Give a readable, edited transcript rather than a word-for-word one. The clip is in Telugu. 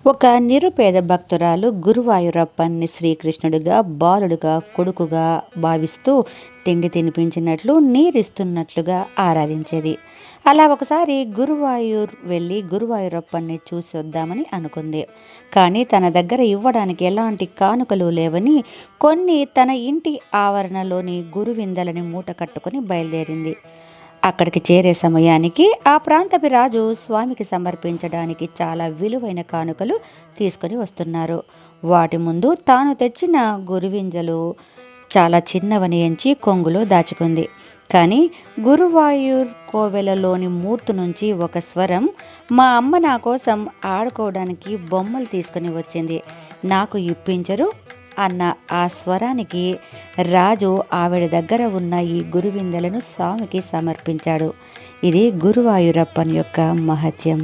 ఒక నిరుపేద భక్తురాలు గురువాయూరప్పన్ని శ్రీకృష్ణుడిగా బాలుడుగా కొడుకుగా భావిస్తూ తిండి తినిపించినట్లు నీరిస్తున్నట్లుగా ఆరాధించేది. అలా ఒకసారి గురువాయూర్ వెళ్ళి గురువాయూరప్పన్ని చూసి వద్దామని అనుకుంది. కానీ తన దగ్గర ఇవ్వడానికి ఎలాంటి కానుకలు లేవని కొన్ని తన ఇంటి ఆవరణలోని గురువిందలని మూట కట్టుకొని బయలుదేరింది. అక్కడికి చేరే సమయానికి ఆ ప్రాంతపు రాజు స్వామికి సమర్పించడానికి చాలా విలువైన కానుకలు తీసుకొని వస్తున్నారు. వాటి ముందు తాను తెచ్చిన గురువింజలు చాలా చిన్నవని ఎంచి కొంగులో దాచుకుంది. కానీ గురువాయూర్ కోవెలలోని మూర్తి నుంచి ఒక స్వరం, మా అమ్మ నా కోసం ఆడుకోవడానికి బొమ్మలు తీసుకుని వచ్చింది, నాకు ఇప్పించరు అన్న ఆ స్వరానికి రాజు ఆవిడ దగ్గర ఉన్న ఈ గురువిందెలను స్వామికి సమర్పించాడు. ఇది గురువాయూరప్పన్ యొక్క మహత్యం.